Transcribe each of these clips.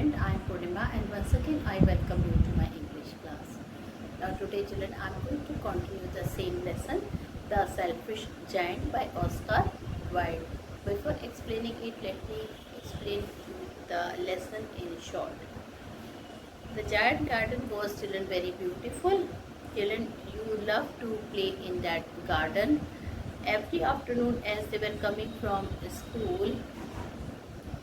student, I am Purnima and once again I welcome you to my English class. Now today children, I am going to continue the same lesson, The Selfish Giant by Oscar Wilde. Before explaining it, let me explain the lesson in short. The giant garden was children very beautiful. Children, you love to play in that garden. Every afternoon as they were coming from school,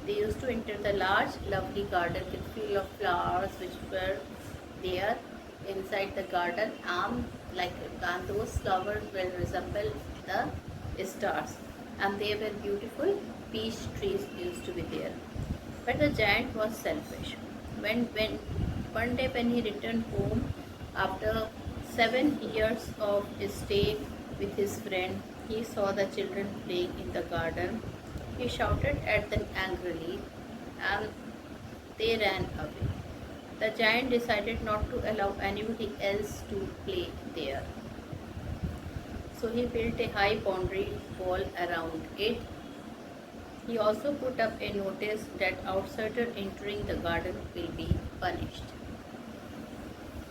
they used to enter the large, lovely garden with field of flowers which were there inside the garden, and those flowers will resemble the stars, and they were beautiful peach trees used to be there. But the giant was selfish. When one day when he returned home after 7 years of his stay with his friend, he saw the children playing in the garden. He shouted at them angrily and they ran away. The giant decided not to allow anybody else to play there. So he built a high boundary wall around it. He also put up a notice that outsiders entering the garden will be punished.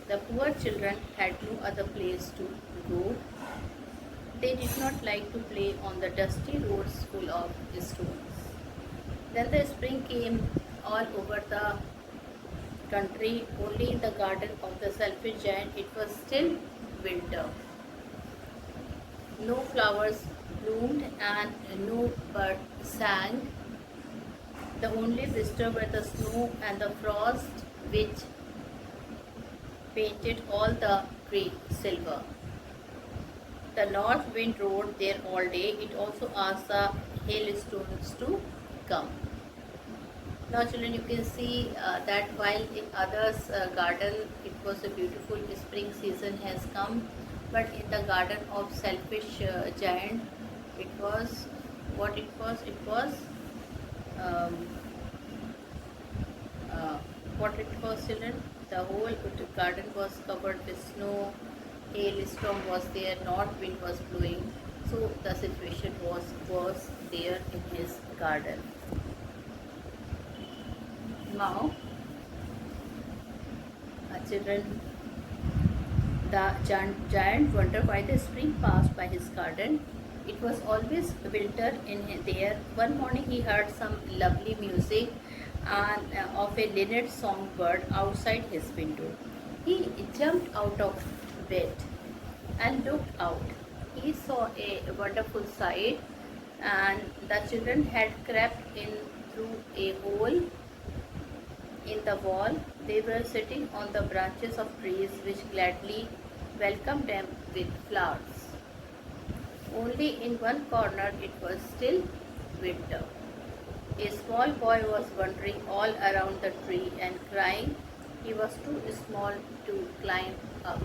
The poor children had no other place to go. They did not like to play on the dusty roads full of stones. Then the spring came all over the country. Only in the garden of the selfish giant it was still winter. No flowers bloomed and no bird sang. The only visitor were the snow and the frost which painted all the tree silver. The north wind rode there all day. It also asked the hailstones to come. Now children, you can see that while in others garden it was a beautiful spring season has come, but in the garden of selfish giant it was what it was. It was what it was, children. The whole garden was covered with snow. Hailstorm was there. North wind was blowing. So the situation was there in his garden. Now, children, the giant wondered why the spring passed by his garden. It was always winter in there. One morning he heard some lovely music and of a linnet songbird outside his window. He jumped out of bed and looked out. He saw a wonderful sight, and the children had crept in through a hole in the wall. They were sitting on the branches of trees which gladly welcomed them with flowers. Only in one corner it was still winter. A small boy was wandering all around the tree and crying. He was too small to climb up.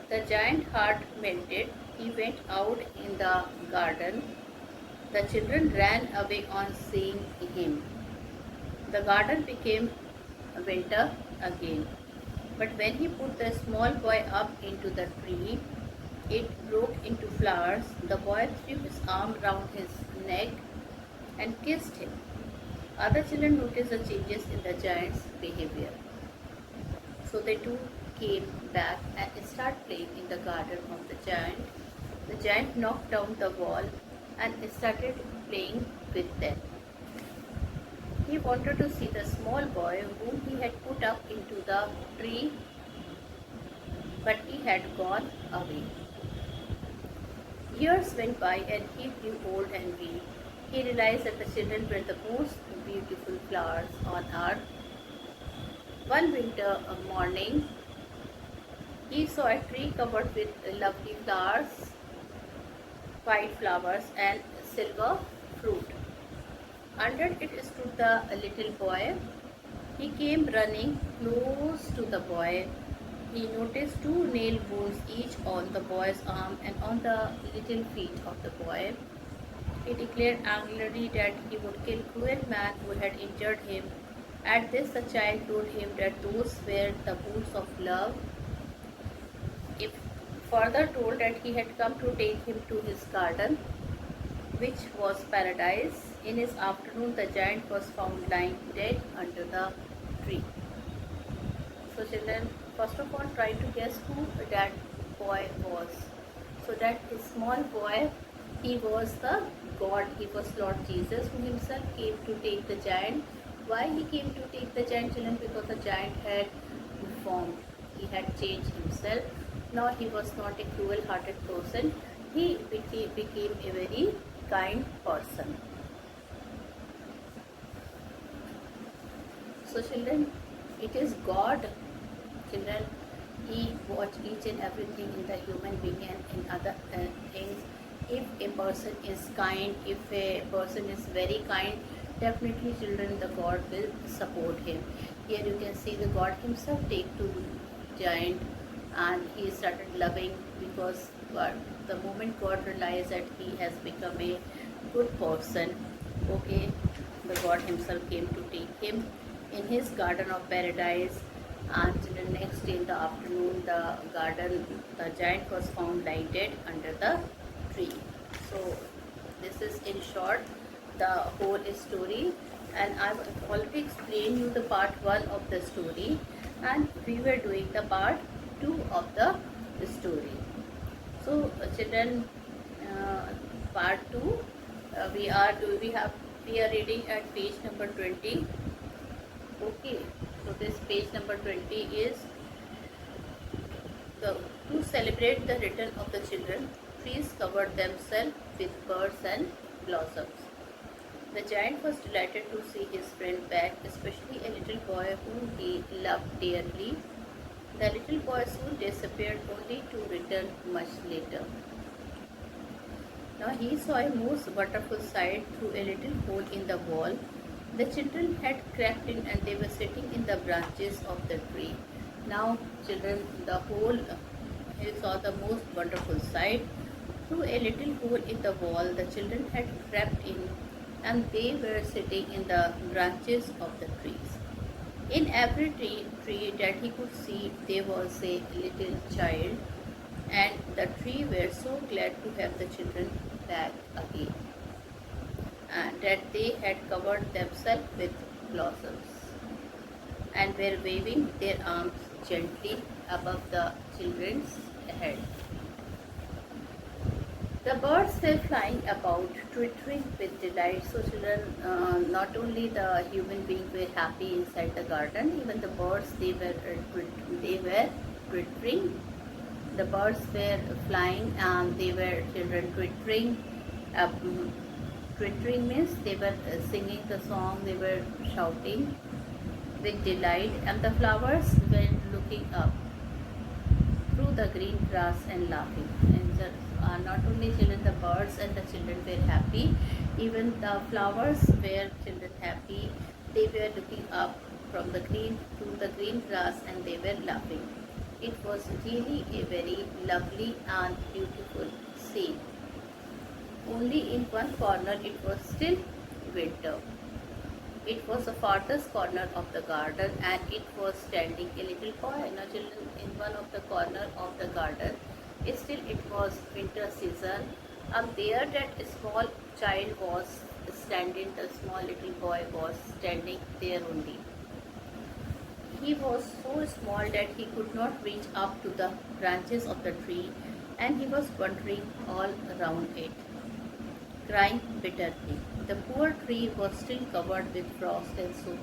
The giant's heart melted. He went out in the garden. The children ran away on seeing him. The garden became winter again. But when he put the small boy up into the tree, it broke into flowers. The boy threw his arm round his neck and kissed him. Other children noticed the changes in the giant's behavior. So they too came back and started playing in the garden of the giant. The giant knocked down the wall and started playing with them. He wanted to see the small boy whom he had put up into the tree, but he had gone away. Years went by and he grew old and weak. He realized that the children were the most beautiful flowers on earth. One winter morning, he saw a tree covered with lovely flowers, white flowers and silver fruit. Under it stood the little boy. He came running close to the boy. He noticed two nail wounds each on the boy's arm and on the little feet of the boy. He declared angrily that he would kill cruel man who had injured him. At this the child told him that those were the wounds of love. He further told that he had come to take him to his garden which was paradise. In his afternoon, the giant was found lying dead under the tree. So children, first of all, try to guess who that boy was. So that small boy, he was the God, he was Lord Jesus, who himself came to take the giant. Why he came to take the giant, children? Because the giant had reformed, he had changed himself. Now he was not a cruel-hearted person, he became a very kind person. So children, it is God. Children, he watch each and everything in the human being and in other things. If a person is kind, if a person is very kind, definitely children, the God will support him. Here you can see the God himself take to giant and he started loving, because God, the moment God realized that he has become a good person, okay, the God himself came to take him in his garden of paradise. And the next day in the afternoon, the giant was found lying dead under the tree. So this is in short the whole story, and I've already explained you the part 1 of the story, and we were doing the part 2 of the story. So children, part 2, we are reading at page number 20. Okay, so this page number 20 is to celebrate the return of the children, trees covered themselves with birds and blossoms. The giant was delighted to see his friend back, especially a little boy whom he loved dearly. The little boy soon disappeared, only to return much later. Now he saw a most wonderful sight through a little hole in the wall. The children had crept in and they were sitting in the branches of the tree. Now children, he saw the most wonderful sight. Through a little hole in the wall, the children had crept in and they were sitting in the branches of the trees. In every tree that he could see, there was a little child, and the tree were so glad to have the children back again, and that they had covered themselves with blossoms and were waving their arms gently above the children's head. The birds were flying about, twittering with delight. So children, not only the human beings were happy inside the garden, even the birds, they were twittering. The birds were flying and they were children twittering. Twittering means they were singing the song, they were shouting with delight, and the flowers were looking up through the green grass and laughing. And not only children, the birds and the children were happy, even the flowers were children happy. They were looking up from the green to the green grass and they were laughing. It was really a very lovely and beautiful scene. Only in one corner it was still winter. It was the farthest corner of the garden, and it was standing a little boy. Now children, in one of the corner of the garden, still it was winter season, and there that small child was standing, the small little boy was standing there only. He was so small that he could not reach up to the branches of the tree, and he was wandering all around it, crying bitterly. The poor tree was still covered with frost and snow.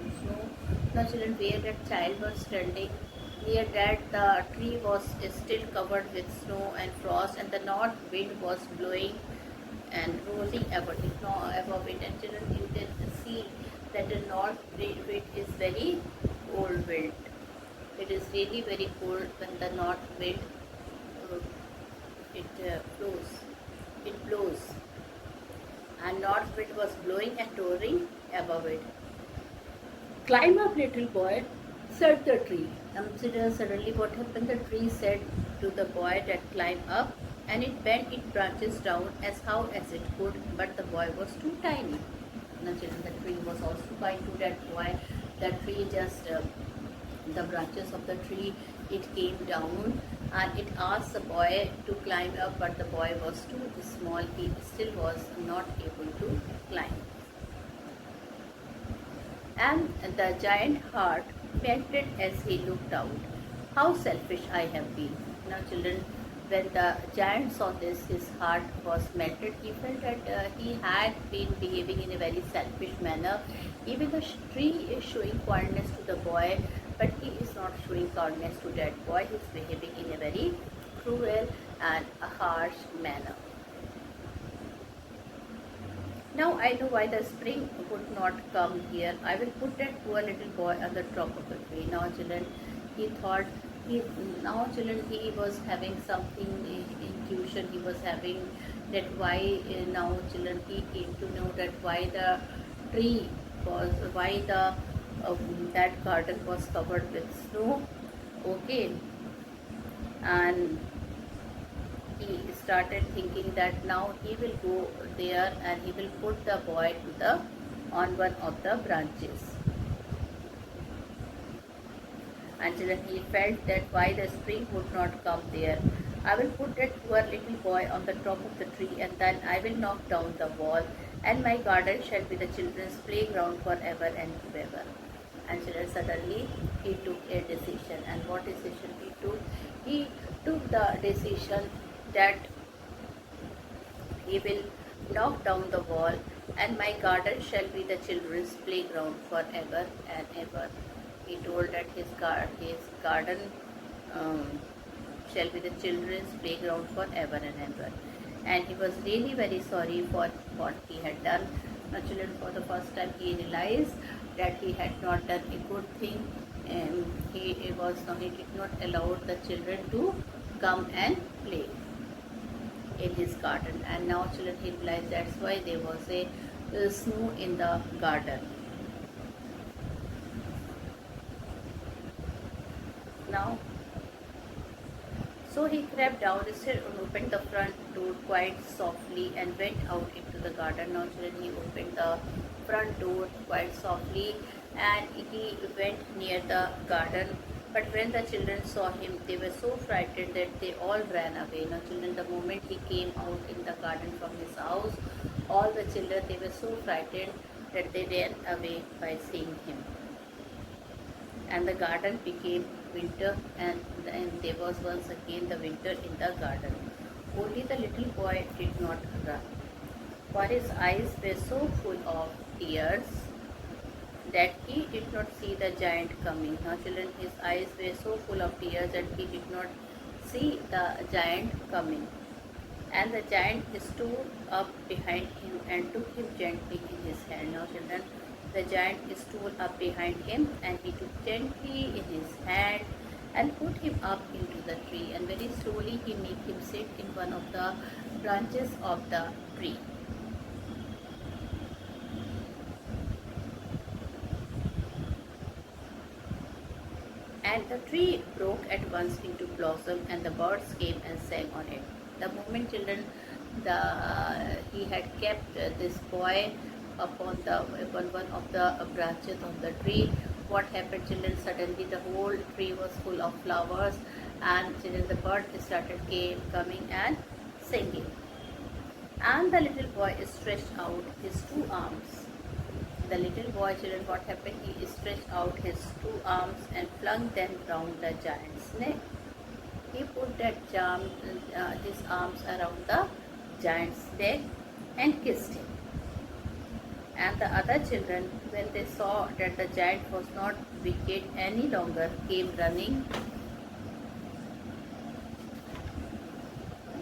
Now children, where that child was standing, near that the tree was still covered with snow and frost, and the north wind was blowing and rolling above it. And children, you can see that the north wind is very cold wind. It is really very cold when the north wind blows. It blows. And north wind was blowing and roaring above it. Climb up, little boy, said the tree. Consider suddenly what happened. The tree said to the boy that climb up, and it bent its branches down as how as it could, but the boy was too tiny. Now children, the tree was also kind to that boy. The tree just, the branches of the tree, it came down and it asked the boy to climb up, but the boy was too small. He still was not able to climb. And the giant heart melted as he looked out. How selfish I have been. Now, children, when the giant saw this, his heart was melted. He felt that he had been behaving in a very selfish manner. Even the tree is showing kindness to the boy, but he is not showing kindness to that boy. He is behaving in a very cruel and a harsh manner. Now I know why the spring would not come here. I will put that poor little boy on the top of the tree. Now, children, he thought he was having something intuition. He was having that why now, children, he came to know that why the tree was why the that garden was covered with snow. Okay, and he started thinking that now he will go there and he will put the boy to the on one of the branches. And then he felt that why the spring would not come there. I will put that poor little boy on the top of the tree, and then I will knock down the wall, and my garden shall be the children's playground forever and ever. And children, suddenly he took a decision. And what decision he took? He took the decision that he will knock down the wall, and my garden shall be the children's playground forever and ever. He told that his garden um, shall be the children's playground forever and ever. And he was really very sorry for what he had done. Now, children, for the first time he realized that he had not done a good thing, and he did not allow the children to come and play in his garden. And now, children, he realized that's why there was a snow in the garden. Now, so he crept downstairs and opened the front door quite softly and went out into the garden. Now, children, he opened the front door quite softly and he went near the garden. But when the children saw him, they were so frightened that they all ran away. Now, children, the moment he came out in the garden from his house, all the children, they were so frightened that they ran away by seeing him. And the garden became winter, and there was once again the winter in the garden. Only the little boy did not run, for his eyes were so full of tears that he did not see the giant coming. Now, children, his eyes were so full of tears that he did not see the giant coming. And the giant stood up behind him and took him gently in his hand. Now, children, the giant stood up behind him and he took gently in his hand and put him up into the tree, and very slowly he made him sit in one of the branches of the tree. And the tree broke at once into blossom, and the birds came and sang on it. The moment, children, he had kept this boy upon one of the branches of the tree, what happened, children? Suddenly the whole tree was full of flowers, and children, the bird started coming and singing. And the little boy stretched out his two arms. The little boy, children, what happened? He stretched out his two arms and flung them round the giant's neck. He put his arms around the giant's neck and kissed him. And the other children, when they saw that the giant was not wicked any longer, came running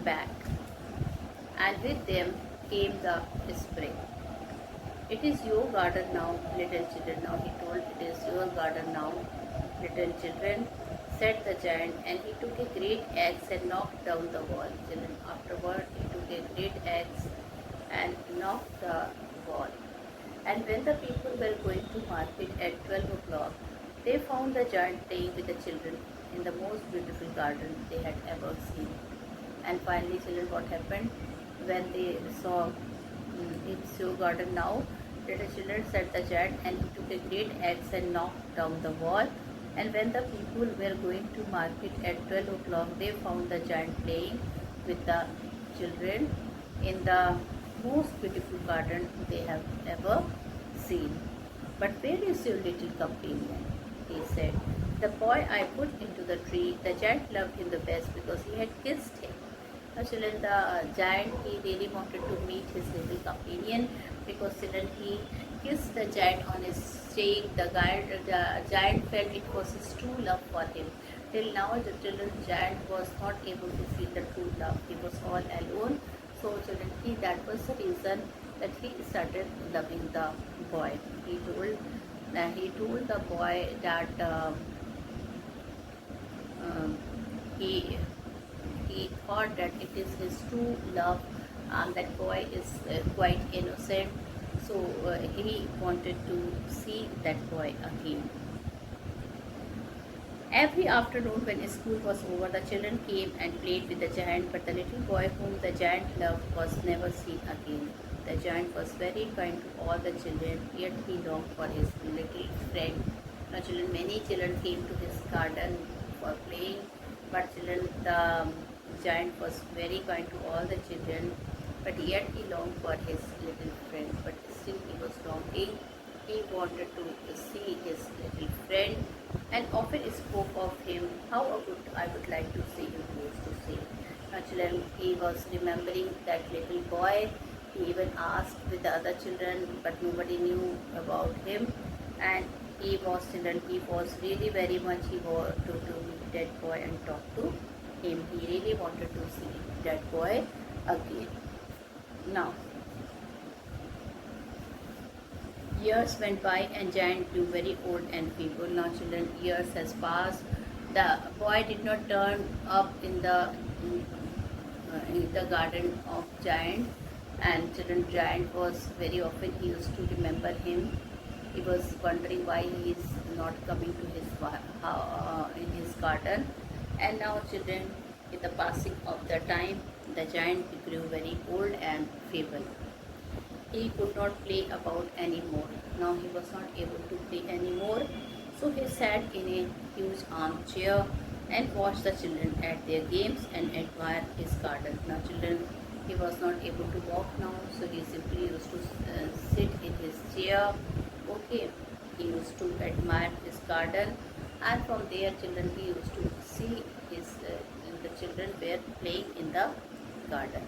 back. And with them came the spring. It is your garden now, little children. Now, he told, it is your garden now, little children, said the giant. And he took a great axe and knocked down the wall. Children, afterward, he took a great axe and knocked the wall. And when the people were going to market at 12 o'clock, they found the giant playing with the children in the most beautiful garden they had ever seen. And finally, children, what happened? When they saw it's your garden now, little children, said the giant, and he took a great axe and knocked down the wall. And when the people were going to market at 12 o'clock, they found the giant playing with the children in the most beautiful garden they have ever seen. But where is your little companion? He said. The boy I put into the tree, the giant loved him the best because he had kissed him. Children, the giant, he really wanted to meet his little companion because children, he kissed the giant on his cheek. The giant felt it was his true love for him. Till now, the children, giant was not able to feel the true love. He was all alone. So, children, that was the reason that he started loving the boy. He told the boy that um, he he thought that it is his true love, and that boy is quite innocent, so he wanted to see that boy again. Every afternoon when school was over, the children came and played with the giant, but the little boy whom the giant loved was never seen again. The giant was very kind to all the children, yet he longed for his little friend. Now, many children came to his garden for playing, but the giant was very kind to all the children, but yet he longed for his little friend. But still he was longing. He wanted to see his little friend and often spoke of him. How I would like to see him, he used to say. Naturally, he was remembering that little boy. He even asked with the other children, but nobody knew about him. And he was really very much, he wanted to meet that boy and talk to him. He really wanted to see that boy again. Now, years went by and Giant grew very old and feeble. Now, children, years has passed. The boy did not turn up in the garden of Giant, and children, Giant was very often, he used to remember him. He was wondering why he is not coming to in his garden. And now, children, with the passing of the time, the giant grew very old and feeble. He could not play about anymore. Now he was not able to play anymore. So he sat in a huge armchair and watched the children at their games and admired his garden. Now, children, he was not able to walk now, so he simply used to sit in his chair. Okay, he used to admire his garden, and from there, children, he used to see the children were playing in the garden.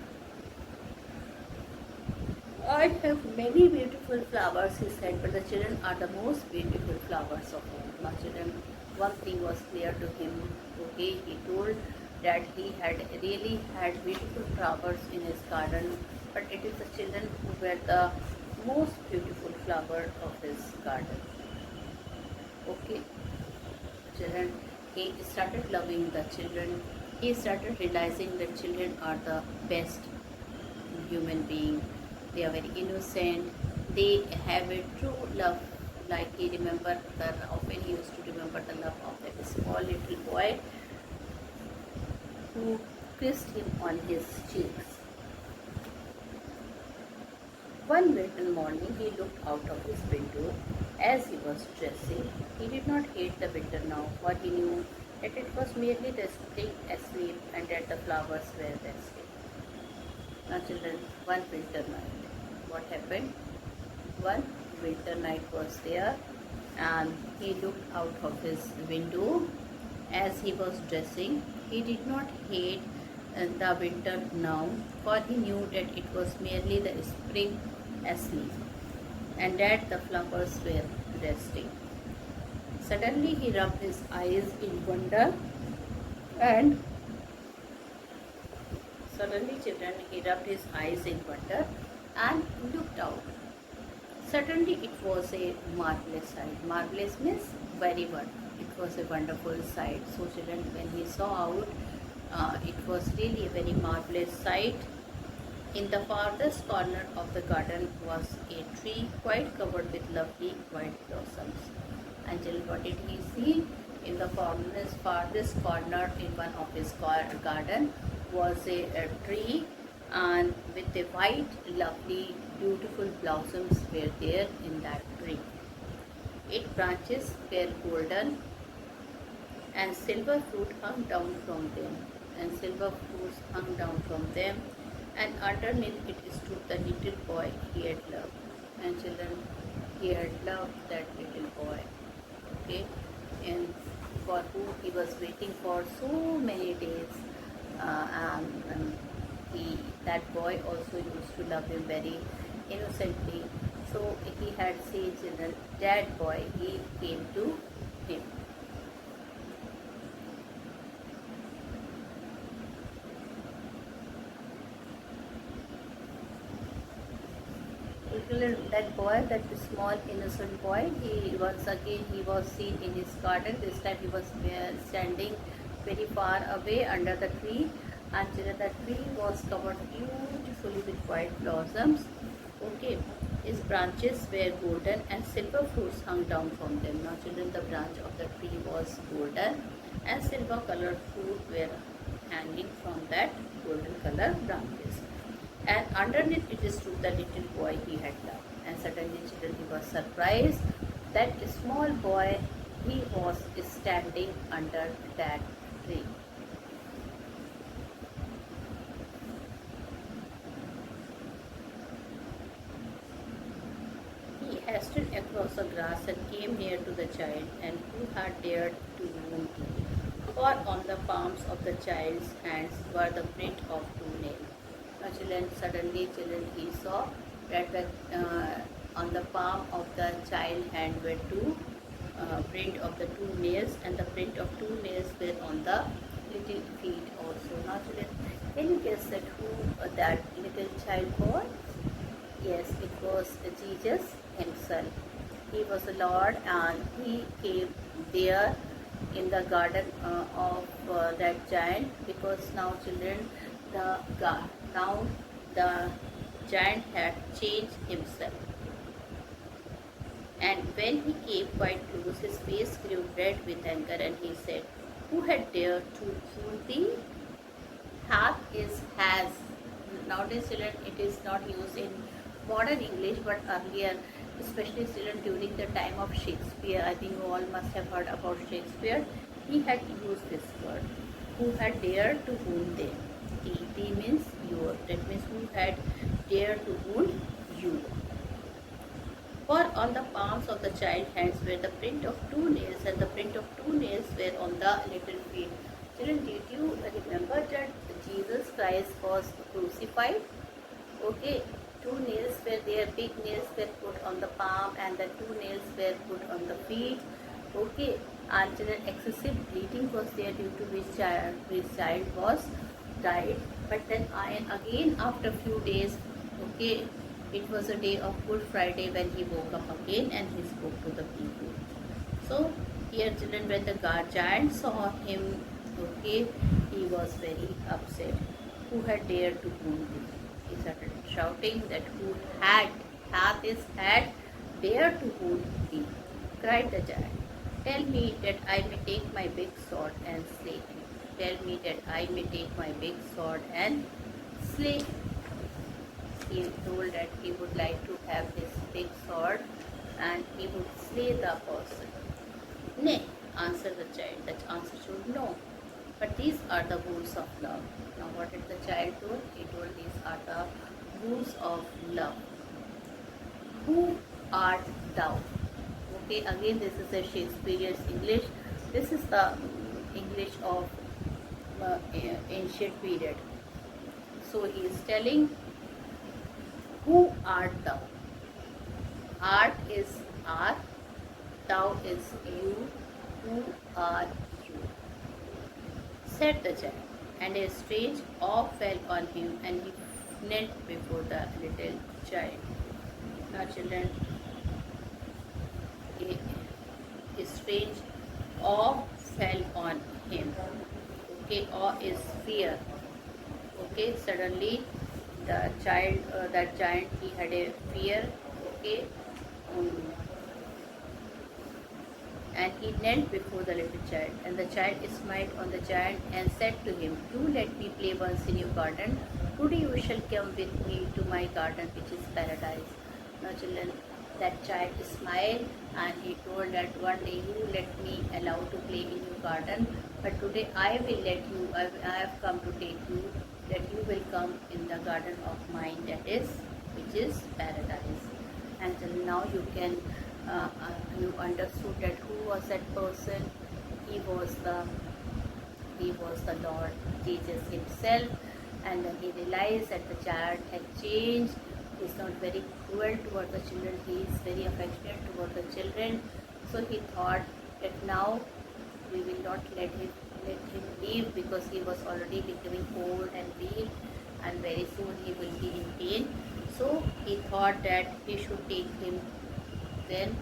I have many beautiful flowers, he said, but the children are the most beautiful flowers of all. Now, children, one thing was clear to him. Okay, he told that he had really had beautiful flowers in his garden, but it is the children who were the most beautiful flower of his garden. Okay, children, he started loving the children. He started realizing that children are the best human being. They are very innocent. They have a true love. Like he remembered that often he used to remember the love of that small little boy who kissed him on his cheeks. One winter morning, he looked out of his window as he was dressing. He did not hate the winter now, for he knew that it was merely the spring asleep and that the flowers were resting. Now, children, one winter night. What happened? One winter night was there, and he looked out of his window as he was dressing. He did not hate the winter now, for he knew that it was merely the spring asleep and that the flowers were resting. Suddenly he rubbed his eyes in wonder, and suddenly, children, he rubbed his eyes in wonder and looked out. Suddenly it was a marvelous sight. Marvelous means very wonderful. It was a wonderful sight. So, children, when he saw out, it was really a very marvelous sight. In the farthest corner of the garden was a tree quite covered with lovely white blossoms. And children, what did he see? In the farthest corner in one of his garden was a tree, and with the white, lovely, beautiful blossoms were there in that tree. Its branches were golden, and silver fruit hung down from them, and silver fruits hung down from them, and underneath it stood the little boy he had loved. And children, he had loved that little boy, okay, and for whom he was waiting for so many days. And he, that boy also used to love him very innocently. So he had seen children, that boy, he came to him. That boy, that small innocent boy, he once again he was seen in his garden. This time he was standing very far away under the tree, and the tree was covered beautifully with white blossoms. Okay, his branches were golden and silver fruits hung down from them. Now, children, the branch of the tree was golden, and silver colored fruit were hanging from that golden colored branches. And underneath it stood the little boy he had loved. And suddenly, children, he was surprised that a small boy, he was standing under that tree. He hastened across the grass and came near to the child, and who had dared to wound him? For on the palms of the child's hands were the print of two nails. Children, suddenly, children, he saw that on the palm of the child hand were two print of the two nails, and the print of two nails were on the little feet also. Now, children, can you guess that who that little child was? Yes, it was Jesus himself. He was the Lord, and he came there in the garden of that giant, because now, children, now the giant had changed himself. And when he came quite close, his face grew red with anger, and he said, "Who had dared to fool thee?" Hath is has. Nowadays, children, it is not used in modern English, but earlier, especially children during the time of Shakespeare, I think you all must have heard about Shakespeare. He had used this word, "Who had dared to wound them?" Thee means your. That means who had dared to wound you. For on the palms of the child's hands were the print of two nails, and the print of two nails were on the little feet. Children, did you remember that Jesus Christ was crucified? Okay, two nails were there, big nails were put on the palm, and the two nails were put on the feet. Okay, and children, excessive bleeding was there, due to which child was died. But then again after few days, okay, it was a day of Good Friday when he woke up again and he spoke to the people. So here, children, when the giant saw him, okay, he was very upset. Who had dared to wound him? He started shouting that who hath is had dared to wound thee, cried the giant. Tell me that I may take my big sword and slay him. Tell me that I may take my big sword and slay him. He told that he would like to have his big sword and he would slay the person. Nay, answered the child. The answer should no. But these are the rules of love. Now, what did the child do? He told these are the rules of love. Who art thou? Okay, again, this is a Shakespearean English. This is the English of ancient period. So he is telling, who art thou? Art is art, thou is you, who are you? Said the giant, and a strange awe fell on him, and he knelt before the little child. Now, children, a strange awe fell on him. Okay, awe is fear. Okay, suddenly the child, that giant, he had a fear. Okay, and he knelt before the little child, and the child smiled on the giant and said to him, "Do let me play once in your garden. Today you shall come with me to my garden, which is paradise." Now, children, that child smiled and he told that one day you let me allow to play in your garden, but today I will let you, I have come to take you, that you will come in the garden of mine, that is, which is paradise. And till now you understood that who was that person. He was the Lord Jesus himself. And then he realized that the child had changed. He's not very cruel toward the children, he is very affectionate toward the children. So he thought that now we will not let him leave, because he was already becoming old and weak, and very soon he will be in pain. So he thought that he should take him then.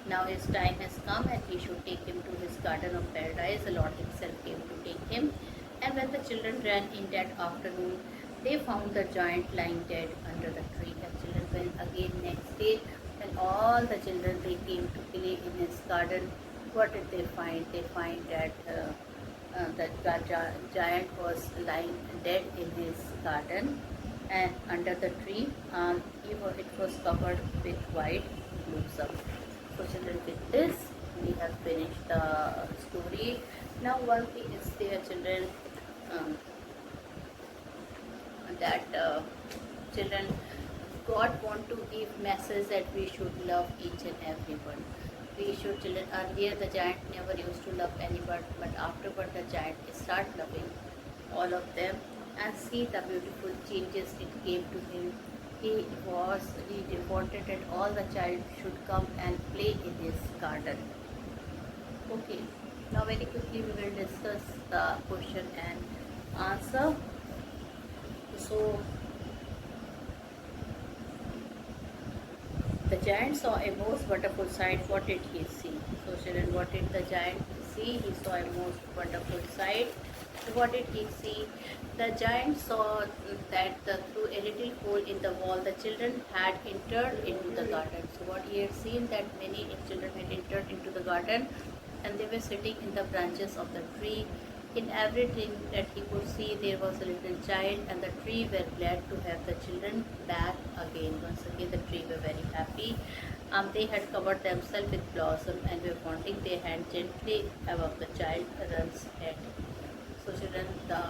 Now his time has come and he should take him to his garden of paradise. The Lord himself came to take him. And when the children ran in that afternoon, they found the giant lying dead under the tree. The children went again next day, and all the children, they came to play in his garden. What did they find? They find that giant was lying dead in his garden and under the tree. It was covered with white blossom. So children, with this we have finished the story. Now one thing is there, children, um, that children, God want to give message that we should love each and everyone. We should, children, earlier the giant never used to love anyone, but afterward the giant start loving all of them, and see the beautiful changes it came to him. He wanted that all the child should come and play in his garden. Okay, now very quickly we will discuss the question and answer. So the giant saw a most wonderful sight. What did he see? So children, what did the giant see? He saw a most wonderful sight. What did he see? The giant saw that through a little hole in the wall, the children had entered into the garden. So what he had seen, that many children had entered into the garden, and they were sitting in the branches of the tree. In everything that he could see, there was a little child, and the tree were glad to have the children back again. Once again, the tree were very happy. They had covered themselves with blossom and were pointing their hand gently above the child's head. So children, the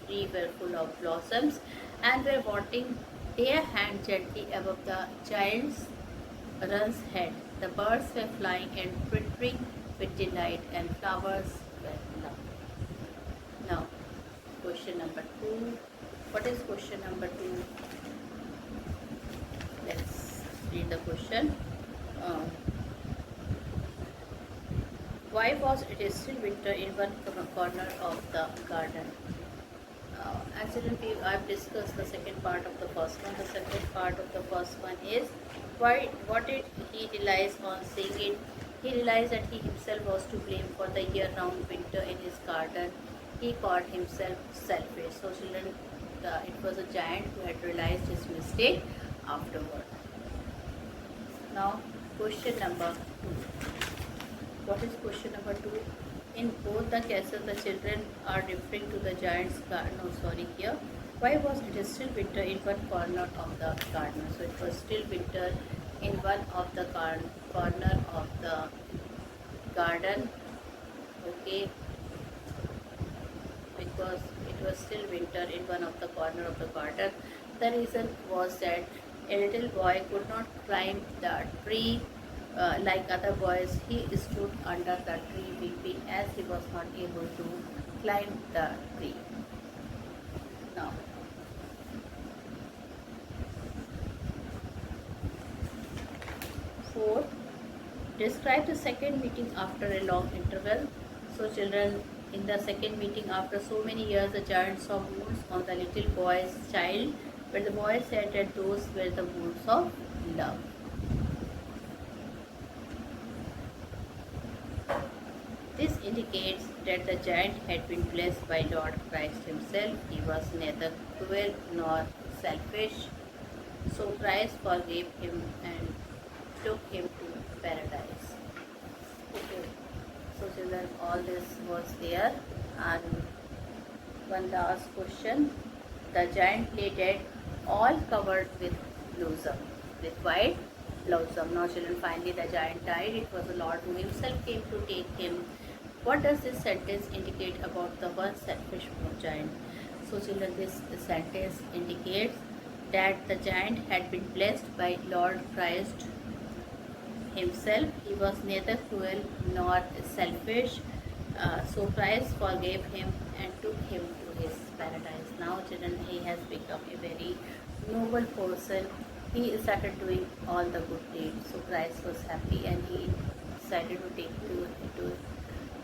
tree were full of blossoms and were wanting their hand gently above the child's head. The birds were flying and twittering with delight, and flowers were loved. Now, question number 2. What is question number 2? Let's read the question. Uh, why was it still winter in one corner of the garden? Actually, I've discussed the second part of the first one. The second part of the first one is why. What did he realize on seeing it? He realized that he himself was to blame for the year-round winter in his garden. He called himself selfish. So, children, it was a giant who had realized his mistake afterward. Now, question number 2. What is question number 2? In both the cases, the children are referring to the giant's garden. Oh, sorry, here. Why was it still winter in one corner of the garden? So it was still winter in one of the corner of the garden. Okay, because it was still winter in one of the corner of the garden. The reason was that a little boy could not climb the tree like other boys. He stood under the tree weeping as he was not able to climb the tree. Now, fourth, describe the second meeting after a long interval. So children, in the second meeting after so many years, the giant saw wounds on the little boy's child, but the boy said that those were the wounds of love. This indicates that the giant had been blessed by Lord Christ himself. He was neither cruel nor selfish. So Christ forgave him and took him to paradise. Okay. So children, all this was there. And one last question. The giant lay dead, all covered with blossom, with white blossom. Now children, finally the giant died. It was the Lord who himself came to take him. What does this sentence indicate about the one selfish giant? So children, this sentence indicates that the giant had been blessed by Lord Christ himself. He was neither cruel nor selfish. So Christ forgave him and took him to his paradise. Now children, he has become a very noble person. He started doing all the good deeds. So Christ was happy and he decided to take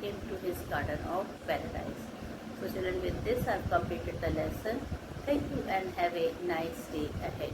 him to his garden of paradise. So children, with this I have completed the lesson. Thank you and have a nice day ahead.